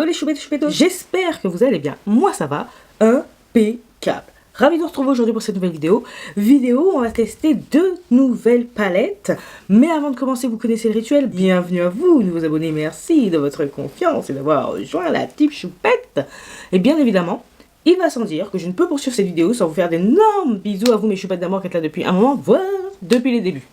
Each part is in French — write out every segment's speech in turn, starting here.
les choupettes choupettos, j'espère que vous allez bien. Moi ça va, impeccable. Ravi de vous retrouver aujourd'hui pour cette nouvelle vidéo. On va tester 2 nouvelles palettes. Mais avant de commencer, vous connaissez le rituel. Bienvenue à vous, nouveaux abonnés. Merci de votre confiance et d'avoir rejoint la team choupette. Et bien évidemment, il va sans dire que je ne peux poursuivre cette vidéo sans vous faire d'énormes bisous à vous mes choupettes d'amour qui êtes là depuis un moment, voire depuis les débuts.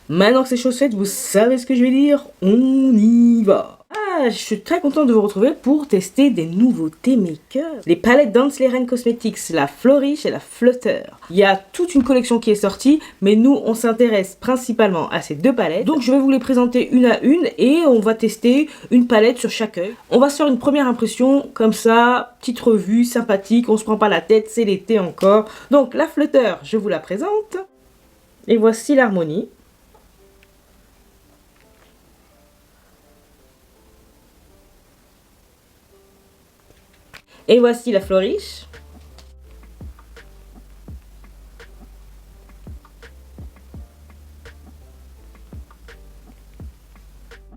Maintenant que c'est chose faite, vous savez ce que je vais dire, on y va. Je suis très contente de vous retrouver pour tester des nouveautés make-up. Les palettes Dansleren Cosmetics, la Flourish et la Flutter. Il y a toute une collection qui est sortie, mais nous on s'intéresse principalement à ces 2 palettes. Donc je vais vous les présenter une à une et on va tester une palette sur chaque œil. On va se faire une première impression comme ça, petite revue sympathique, on se prend pas la tête, c'est l'été encore. Donc la Flutter, je vous la présente. Et voici l'Harmonie. Et voici la Flourish.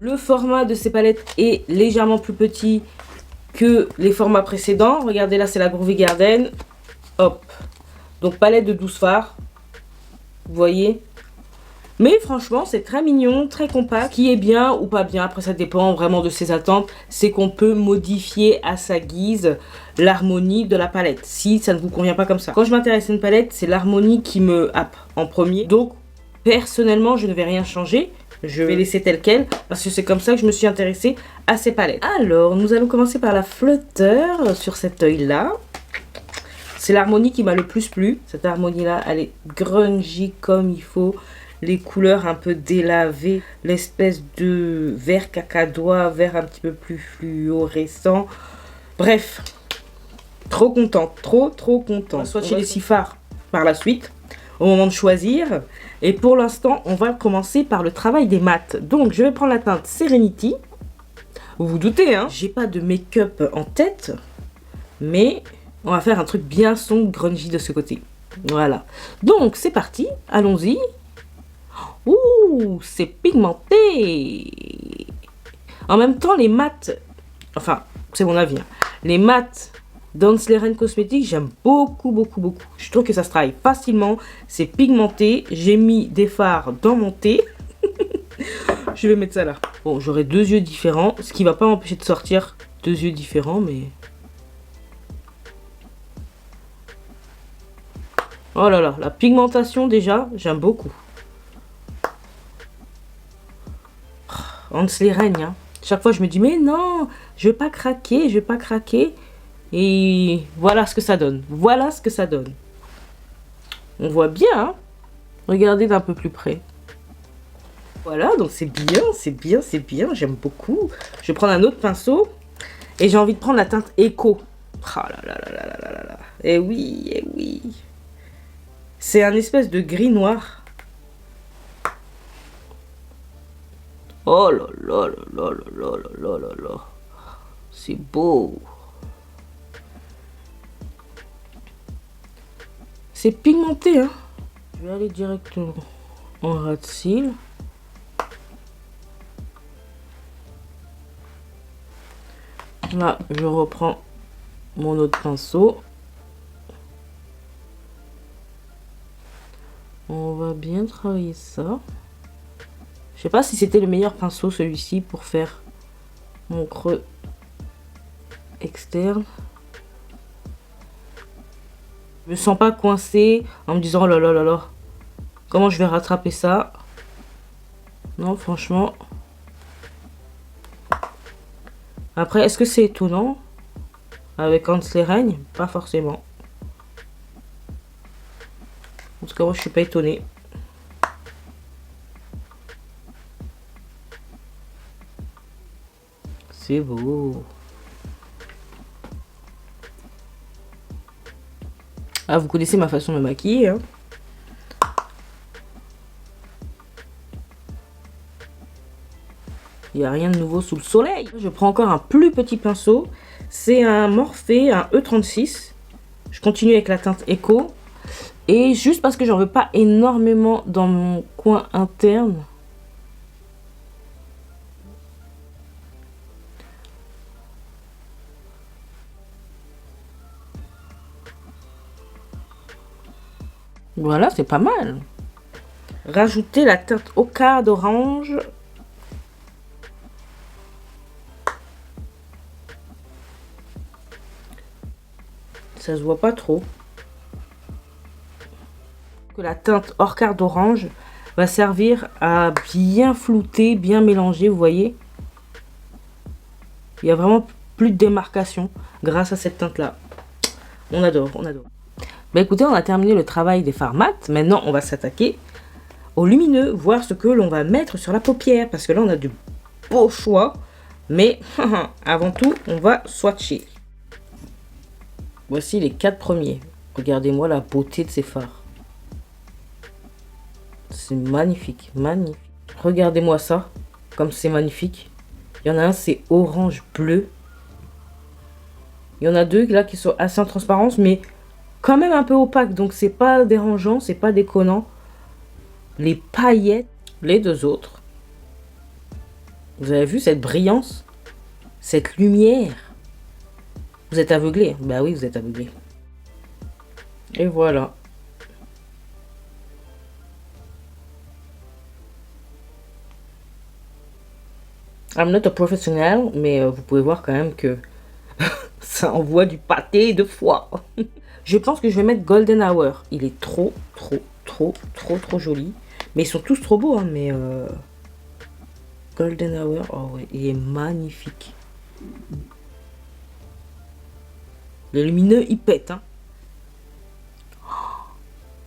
Le format de ces palettes est légèrement plus petit que les formats précédents. Regardez là, c'est la Groovy Garden. Hop. Donc palette de 12 fards. Vous voyez ? Mais franchement, c'est très mignon, très compact. Ce qui est bien ou pas bien, après ça dépend vraiment de ses attentes, c'est qu'on peut modifier à sa guise l'harmonie de la palette, si ça ne vous convient pas comme ça. Quand je m'intéresse à une palette, c'est l'harmonie qui me happe en premier. Donc, personnellement, je ne vais rien changer. Je vais laisser tel quel, parce que c'est comme ça que je me suis intéressée à ces palettes. Alors, nous allons commencer par la Flutter sur cet œil-là. C'est l'harmonie qui m'a le plus plu. Cette harmonie-là, elle est grungy comme il faut. Les couleurs un peu délavées, l'espèce de vert cacadois, vert un petit peu plus fluorescent. Bref, trop contente, trop contente. On va swatcher les 6 fards par la suite, au moment de choisir. Et pour l'instant, on va commencer par le travail des mats. Donc, je vais prendre la teinte Serenity. Vous vous doutez, hein, j'ai pas de make-up en tête, mais on va faire un truc bien sombre, grungy de ce côté. Voilà. Donc, c'est parti, allons-y. Ouh, c'est pigmenté. En même temps, les mats, enfin, c'est mon avis, hein. Les mats Dansleren Cosmetics, j'aime beaucoup. Je trouve que ça se travaille facilement, c'est pigmenté. J'ai mis des fards dans mon thé. Je vais mettre ça là. Bon, j'aurai 2 yeux différents, ce qui va pas m'empêcher de sortir 2 yeux différents, mais... Oh là là, la pigmentation déjà, j'aime beaucoup. Dansleren, hein. Chaque fois je me dis mais non, je vais pas craquer, et voilà ce que ça donne. On voit bien, hein. Regardez d'un peu plus près. Voilà, donc c'est bien, j'aime beaucoup. Je vais prendre un autre pinceau et j'ai envie de prendre la teinte Echo. Ah là là. Eh oui. C'est un espèce de gris noir. Oh là là. C'est beau. C'est pigmenté, hein. Je vais aller directement en ras de cils. Là, je reprends mon autre pinceau. On va bien travailler ça. Je sais pas si c'était le meilleur pinceau celui-ci pour faire mon creux externe. Je me sens pas coincée en me disant oh là là, comment je vais rattraper ça. Non, franchement. Après, est-ce que c'est étonnant avec Dansleren? Pas forcément. En tout cas, moi je suis pas étonnée. C'est beau. Ah, vous connaissez ma façon de me maquiller, hein. Il n'y a rien de nouveau sous le soleil. Je prends encore un plus petit pinceau. C'est un Morphe, un E36. Je continue avec la teinte Echo. Et juste parce que j'en veux pas énormément dans mon coin interne. Voilà, c'est pas mal. Rajouter la teinte au quart d'orange. Ça se voit pas trop. Que la teinte hors quart d'orange va servir à bien flouter, bien mélanger, vous voyez. Il y a vraiment plus de démarcation grâce à cette teinte là. On adore, on adore. Bah écoutez, on a terminé le travail des fards mat. Maintenant, on va s'attaquer au lumineux, voir ce que l'on va mettre sur la paupière. Parce que là, on a de beaux choix. Mais avant tout, on va swatcher. Voici les 4 premiers. Regardez-moi la beauté de ces fards. C'est magnifique, magnifique. Regardez-moi ça, comme c'est magnifique. Il y en a un, c'est orange bleu. Il y en a deux là qui sont assez en transparence, mais quand même un peu opaques. Donc c'est pas dérangeant, c'est pas déconnant. Les paillettes, les deux autres. Vous avez vu cette brillance? Cette lumière? Vous êtes aveuglé? Bah oui, vous êtes aveuglé. Et voilà. I'm not a professionnel, mais vous pouvez voir quand même que ça envoie du pâté de foie. Je pense que je vais mettre Golden Hour. Il est trop joli. Mais ils sont tous trop beaux, hein, mais... Golden Hour, oh ouais, il est magnifique. Le lumineux, il pète, hein.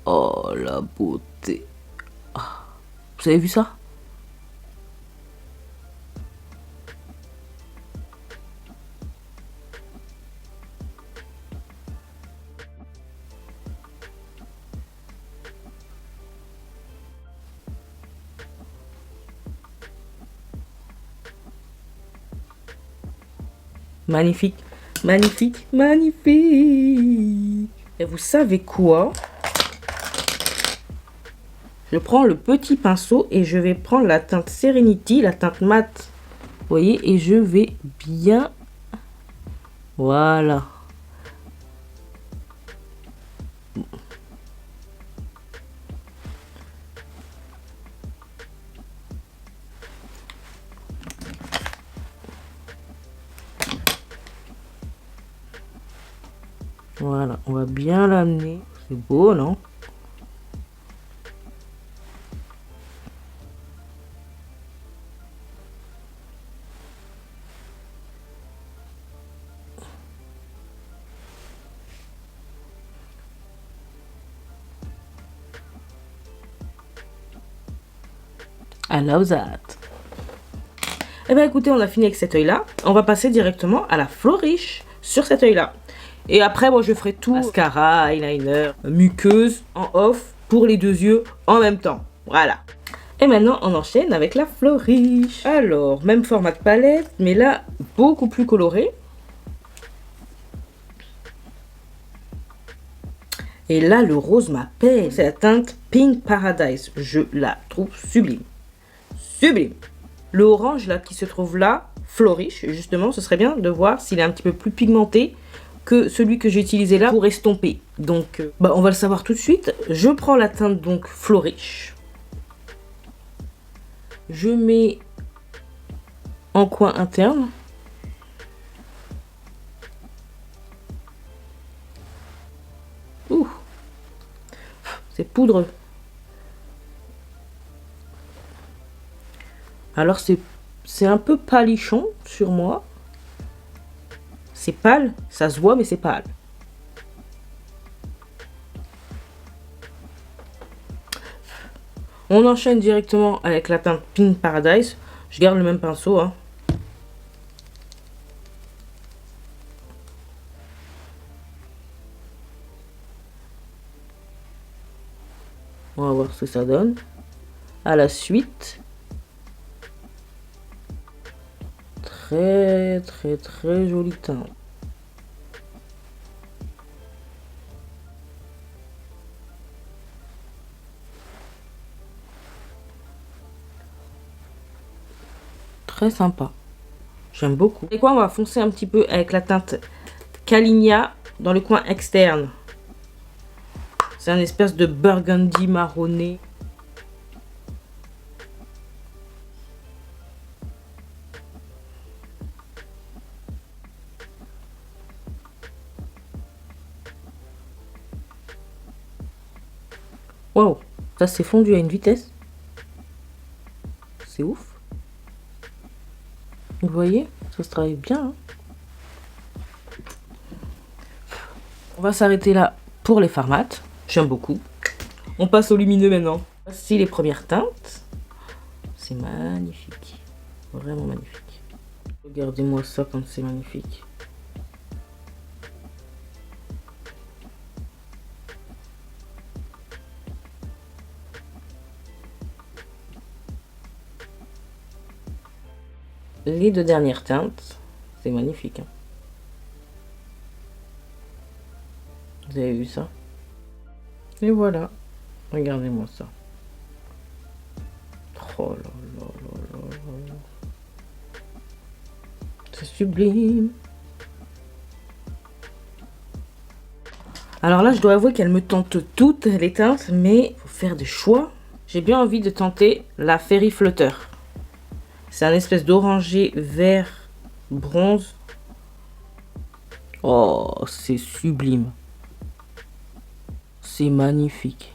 Oh, la beauté. Vous avez vu ça? Magnifique, magnifique, magnifique. Et vous savez quoi? Je prends le petit pinceau et je vais prendre la teinte Serenity, la teinte mat. Vous voyez, et je vais bien... Voilà. Voilà, on va bien l'amener. C'est beau, non? I love that. Eh bien écoutez, on a fini avec cet œil là. On va passer directement à la Flourish sur cet œil là. Et après, moi je ferai tout, mascara, eyeliner, muqueuse, en off, pour les deux yeux en même temps. Voilà. Et maintenant, on enchaîne avec la Flourish. Alors, même format de palette, mais là, beaucoup plus coloré. Et là, le rose m'appelle. C'est la teinte Pink Paradise. Je la trouve sublime. Sublime. Le orange là qui se trouve là, Flourish, justement, ce serait bien de voir s'il est un petit peu plus pigmenté que celui que j'ai utilisé là pour estomper. Donc, on va le savoir tout de suite. Je prends la teinte donc Flourish. Je mets en coin interne. Ouh, c'est poudreux. Alors c'est un peu pâlichon sur moi. C'est pâle, ça se voit, mais c'est pâle. On enchaîne directement avec la teinte Pink Paradise. Je garde le même pinceau, hein. On va voir ce que ça donne. À la suite. Très joli teint. Très sympa. J'aime beaucoup. Et quoi, on va foncer un petit peu avec la teinte Caligna dans le coin externe. C'est un espèce de burgundy marronné. Wow, ça s'est fondu à une vitesse. C'est ouf. Vous voyez, ça se travaille bien. Hein. On va s'arrêter là pour les fards mat. J'aime beaucoup. On passe au lumineux maintenant. Voici les premières teintes. C'est magnifique. Vraiment magnifique. Regardez-moi ça comme c'est magnifique. Les deux dernières teintes, c'est magnifique. Hein. Vous avez vu ça? Et voilà. Regardez-moi ça. Oh là là là là là. C'est sublime. Alors là, je dois avouer qu'elles me tentent toutes les teintes, mais il faut faire des choix. J'ai bien envie de tenter la Fairy Flutter. C'est un espèce d'orangé vert bronze. Oh, c'est sublime. C'est magnifique.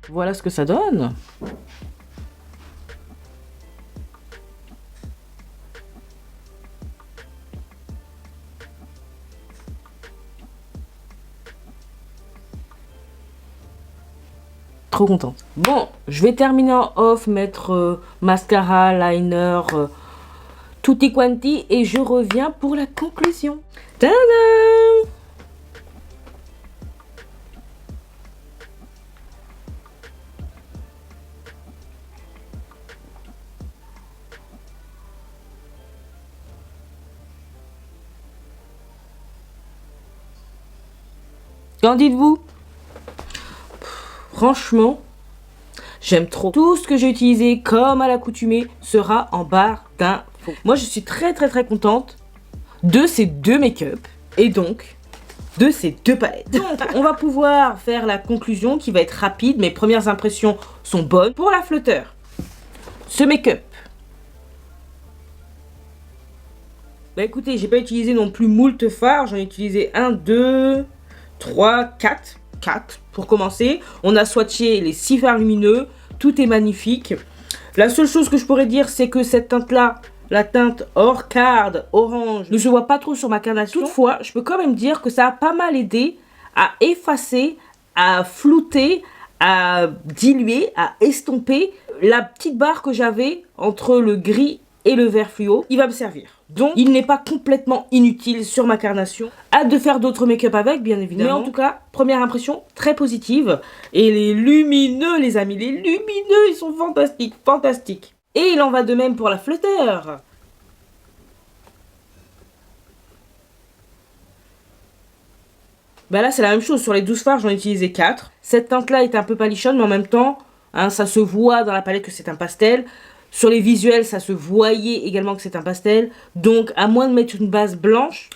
Voilà ce que ça donne. Trop contente. Bon, je vais terminer en off, mettre mascara, liner, tutti quanti, et je reviens pour la conclusion. Tadam! Qu'en dites-vous? Franchement, j'aime trop. Tout ce que j'ai utilisé, comme à l'accoutumée, sera en barre d'infos. Moi, je suis très contente de ces deux make-up et donc de ces deux palettes. Donc, on va pouvoir faire la conclusion qui va être rapide. Mes premières impressions sont bonnes. Pour la Flutter, ce make-up. Bah écoutez, j'ai pas utilisé non plus moult fards. J'en ai utilisé 1, 2, 3, 4. 4 pour commencer. On a swatché les 6 fards lumineux. Tout est magnifique. La seule chose que je pourrais dire, c'est que cette teinte-là, la teinte Orchard orange, ne se voit pas trop sur ma carnation. Toutefois, je peux quand même dire que ça a pas mal aidé à effacer, à flouter, à diluer, à estomper la petite barre que j'avais entre le gris et le vert fluo. Il va me servir. Donc, il n'est pas complètement inutile sur ma carnation. Hâte de faire d'autres make-up avec, bien évidemment. Mais en tout cas, première impression très positive. Et les lumineux, les amis, les lumineux, ils sont fantastiques, fantastiques. Et il en va de même pour la Flutter. Bah là, c'est la même chose. Sur les 12 fards, j'en ai utilisé 4. Cette teinte-là est un peu palichonne, mais en même temps, hein, ça se voit dans la palette que c'est un pastel. Sur les visuels, ça se voyait également que c'est un pastel. Donc, à moins de mettre une base blanche,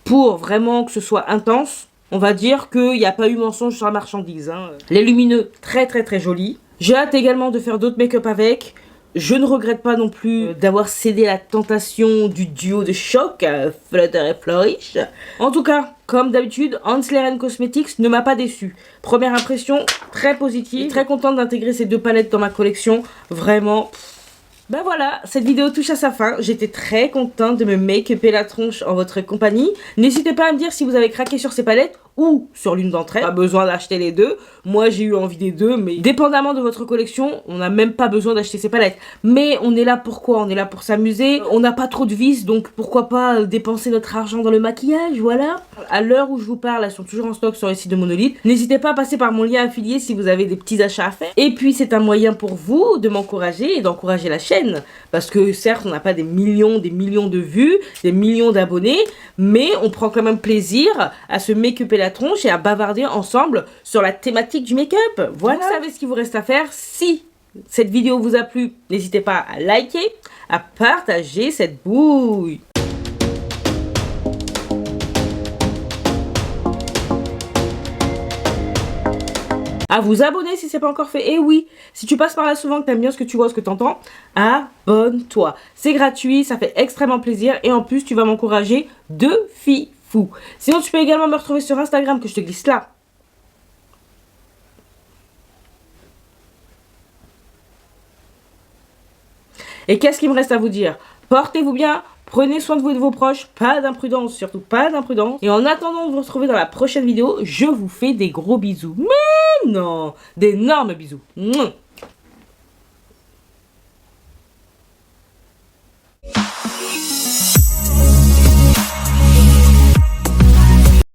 pour vraiment que ce soit intense, on va dire qu'il n'y a pas eu mensonge sur la marchandise. Hein. Les lumineux, très jolis. J'ai hâte également de faire d'autres make-up avec. Je ne regrette pas non plus d'avoir cédé à la tentation du duo de choc, Flutter et Flourish. En tout cas, comme d'habitude, Hanslerer Cosmetics ne m'a pas déçu. Première impression, très positive. Très contente d'intégrer ces deux palettes dans ma collection. Vraiment... Ben voilà, cette vidéo touche à sa fin. J'étais très contente de me make-upper la tronche en votre compagnie. N'hésitez pas à me dire si vous avez craqué sur ces palettes ou sur l'une d'entre elles. Pas besoin d'acheter les deux. Moi, j'ai eu envie des deux, mais dépendamment de votre collection, on n'a même pas besoin d'acheter ces palettes. Mais on est là pour quoi? On est là pour s'amuser. On n'a pas trop de vis, donc pourquoi pas dépenser notre argent dans le maquillage, voilà. À l'heure où je vous parle, elles sont toujours en stock sur les sites de Monolith. N'hésitez pas à passer par mon lien affilié si vous avez des petits achats à faire. Et puis, c'est un moyen pour vous de m'encourager et d'encourager la chaîne. Parce que certes, on n'a pas des millions de vues, des millions d'abonnés, mais on prend quand même plaisir à se make-upper la la tronche et à bavarder ensemble sur la thématique du make-up. Voilà, vous savez ce qu'il vous reste à faire. Si cette vidéo vous a plu, n'hésitez pas à liker, à partager cette bouille. À vous abonner si c'est pas encore fait. Et oui, si tu passes par là souvent, que t'aimes bien ce que tu vois, ce que t'entends, abonne-toi. C'est gratuit, ça fait extrêmement plaisir. Et en plus, tu vas m'encourager de fifou. Sinon, tu peux également me retrouver sur Instagram que je te glisse là. Et qu'est-ce qu'il me reste à vous dire? Portez-vous bien, prenez soin de vous et de vos proches, pas d'imprudence, surtout pas d'imprudence. Et en attendant de vous retrouver dans la prochaine vidéo, je vous fais des gros bisous. Mais non, d'énormes bisous. Mouah.